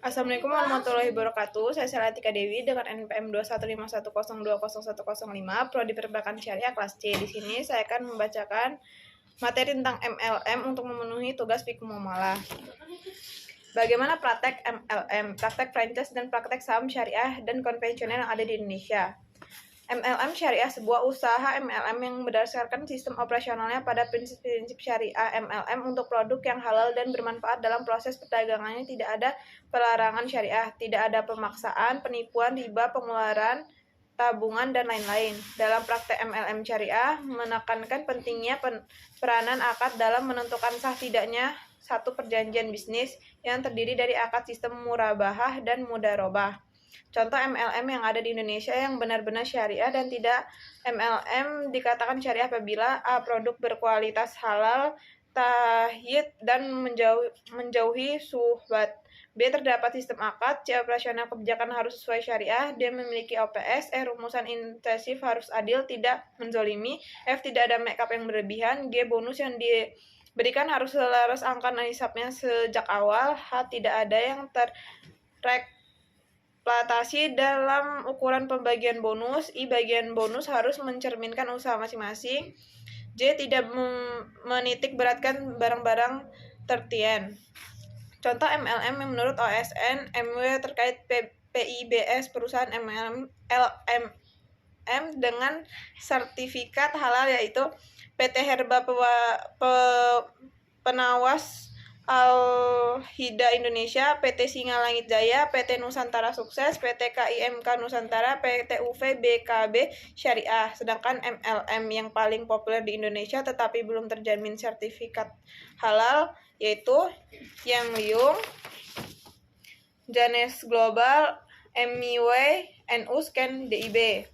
Assalamualaikum warahmatullahi wabarakatuh. Saya Selatika Dewi dengan NPM 21510201005, Prodi Perbankan Syariah kelas C. Di sini saya akan membacakan materi tentang MLM untuk memenuhi tugas Fiqh Muamalah. Bagaimana praktek MLM, praktek franchise dan praktek saham syariah dan konvensional yang ada di Indonesia? MLM syariah, sebuah usaha MLM yang berdasarkan sistem operasionalnya pada prinsip-prinsip syariah. MLM untuk produk yang halal dan bermanfaat dalam proses perdagangannya tidak ada pelarangan syariah, tidak ada pemaksaan, penipuan, riba, pengeluaran, tabungan, dan lain-lain. Dalam praktek MLM syariah, menekankan pentingnya peranan akad dalam menentukan sah tidaknya satu perjanjian bisnis yang terdiri dari akad sistem murabahah dan mudarobah. Contoh MLM yang ada di Indonesia yang benar-benar syariah dan tidak. MLM dikatakan syariah apabila A. Produk berkualitas halal, tahyid, dan menjauhi syubhat. B. Terdapat sistem akad. C. Operasional kebijakan harus sesuai syariah. D. Memiliki OPS. E. Rumusan intensif harus adil, tidak menzolimi. F. Tidak ada make up yang berlebihan. G. Bonus yang diberikan harus selaras angka nisabnya sejak awal. H. Tidak ada yang eksploitasi dalam ukuran pembagian bonus. I. Bagian bonus harus mencerminkan usaha masing-masing. J. Tidak menitik beratkan barang-barang tertien. Contoh MLM yang menurut OSN MW terkait PIBS perusahaan LMM dengan sertifikat halal, yaitu PT Herba Penawas Al-Hida Indonesia, PT Singa Langit Jaya, PT Nusantara Sukses, PT KIMK Nusantara, PT UV BKB Syariah. Sedangkan MLM yang paling populer di Indonesia tetapi belum terjamin sertifikat halal yaitu Yang Liung, Janes Global, MIW, NU Scan, DIB.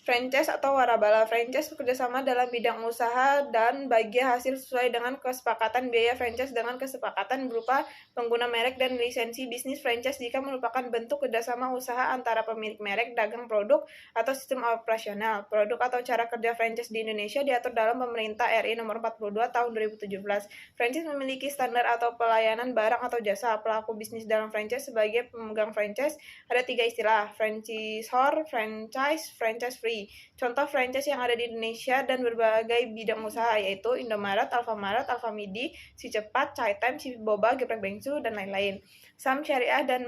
Franchise atau warabala. Franchise bekerjasama dalam bidang usaha dan bagi hasil sesuai dengan kesepakatan. Biaya franchise dengan kesepakatan berupa pengguna merek dan lisensi bisnis. Franchise jika merupakan bentuk kerjasama usaha antara pemilik merek, dagang produk, atau sistem operasional. Produk atau cara kerja franchise di Indonesia diatur dalam Pemerintah RI Nomor 42 Tahun 2017. Franchise memiliki standar atau pelayanan barang atau jasa. Pelaku bisnis dalam franchise sebagai pemegang franchise ada 3 istilah: franchisor, franchise, franchise free. Contoh franchise yang ada di Indonesia dan berbagai bidang usaha yaitu Indomaret, Alfamart, Alfamidi, Si Cepat, Chai Time, Si Boba, Geprek Bengsu, dan lain-lain. Saham syariah dan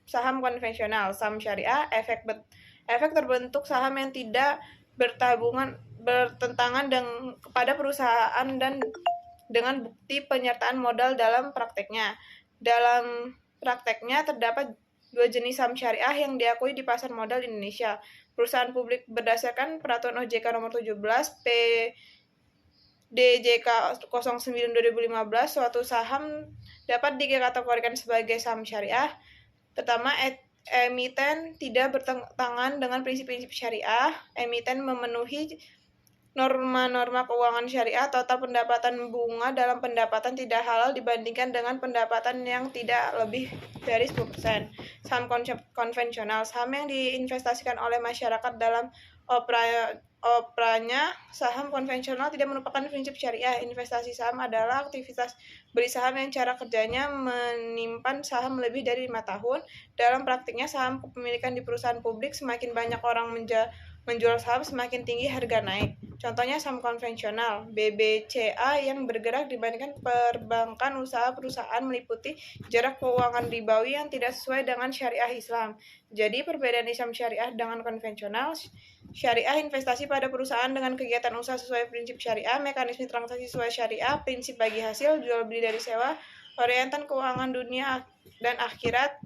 saham konvensional. Saham syariah, efek terbentuk saham yang tidak bertentangan kepada perusahaan dan dengan bukti penyertaan modal dalam prakteknya. Dalam prakteknya terdapat 2 jenis saham syariah yang diakui di pasar modal Indonesia. Perusahaan publik berdasarkan Peraturan OJK Nomor 17 PDJK 09/2015, suatu saham dapat dikategorikan sebagai saham syariah. Pertama, emiten tidak bertentangan dengan prinsip-prinsip syariah. Emiten memenuhi norma-norma keuangan syariah. Total pendapatan bunga dalam pendapatan tidak halal dibandingkan dengan pendapatan yang tidak lebih dari 10%. Saham konvensional, saham yang diinvestasikan oleh masyarakat dalam operanya. Saham konvensional tidak merupakan prinsip syariah. Investasi saham adalah aktivitas beli saham yang cara kerjanya menyimpan saham lebih dari 5 tahun. Dalam praktiknya saham kepemilikan di perusahaan publik, semakin banyak orang menjual saham, semakin tinggi harga naik. Contohnya saham konvensional, BBCA yang bergerak dibandingkan perbankan. Usaha perusahaan meliputi jarak keuangan ribawi yang tidak sesuai dengan syariah Islam. Jadi perbedaan Islam syariah dengan konvensional: syariah investasi pada perusahaan dengan kegiatan usaha sesuai prinsip syariah, mekanisme transaksi sesuai syariah, prinsip bagi hasil, jual beli dari sewa, orientan keuangan dunia dan akhirat,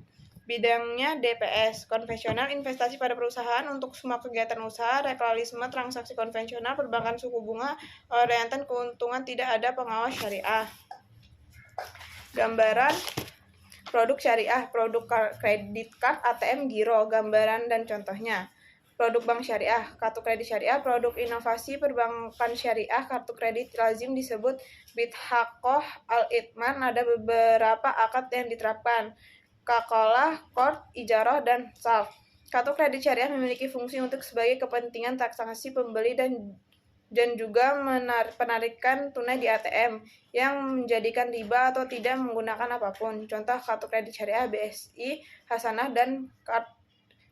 bidangnya DPS. Konvensional, investasi pada perusahaan untuk semua kegiatan usaha, realisme transaksi konvensional, perbankan suku bunga, orientan keuntungan, tidak ada pengawas syariah. Gambaran produk syariah, produk kredit card, ATM, giro, gambaran dan contohnya. Produk bank syariah, kartu kredit syariah. Produk inovasi perbankan syariah, kartu kredit lazim disebut Bidhakoh Al-Itman. Ada beberapa akad yang diterapkan: Kakalah, Qard, Ijarah, dan Salf. Kartu kredit syariah memiliki fungsi untuk sebagai kepentingan transaksi pembeli dan dan juga penarikan tunai di ATM yang menjadikan riba atau tidak menggunakan apapun. Contoh kartu kredit syariah BSI Hasanah dan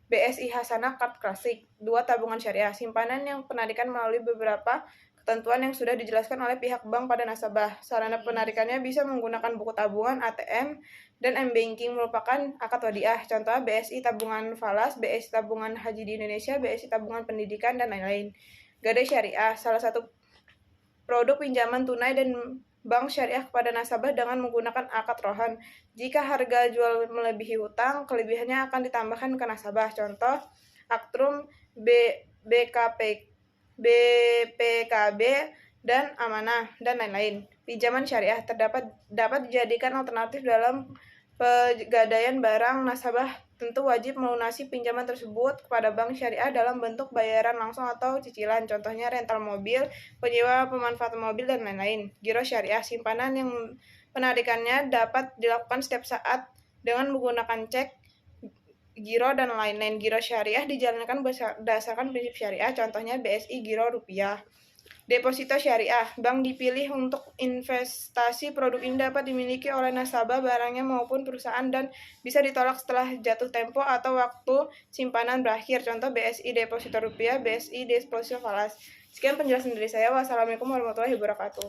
BSI Hasanah Card Klasik. 2. Tabungan syariah, simpanan yang penarikan melalui beberapa ketentuan yang sudah dijelaskan oleh pihak bank pada nasabah. Sarana penarikannya bisa menggunakan buku tabungan, ATM, dan M-Banking merupakan akad wadiah. Contoh BSI Tabungan Falas, BSI Tabungan Haji di Indonesia, BSI Tabungan Pendidikan, dan lain-lain. Gadai syariah, salah satu produk pinjaman tunai dan bank syariah kepada nasabah dengan menggunakan akad rohan. Jika harga jual melebihi hutang, kelebihannya akan ditambahkan ke nasabah. Contoh, Aktrum, BKP, BPKB, dan Amanah, dan lain-lain. Pinjaman syariah dapat dijadikan alternatif dalam pegadaian barang. Nasabah tentu wajib melunasi pinjaman tersebut kepada bank syariah dalam bentuk bayaran langsung atau cicilan. Contohnya rental mobil, penyewa pemanfaatan mobil, dan lain-lain. Giro syariah, simpanan yang penarikannya dapat dilakukan setiap saat dengan menggunakan cek, giro, dan lain-lain. Giro syariah dijalankan berdasarkan prinsip syariah, contohnya BSI Giro Rupiah. Deposito syariah, bank dipilih untuk investasi. Produk ini dapat dimiliki oleh nasabah, barangnya maupun perusahaan, dan bisa ditolak setelah jatuh tempo atau waktu simpanan berakhir. Contoh BSI Deposito Rupiah, BSI Deposito Falas. Sekian penjelasan dari saya. Wassalamualaikum warahmatullahi wabarakatuh.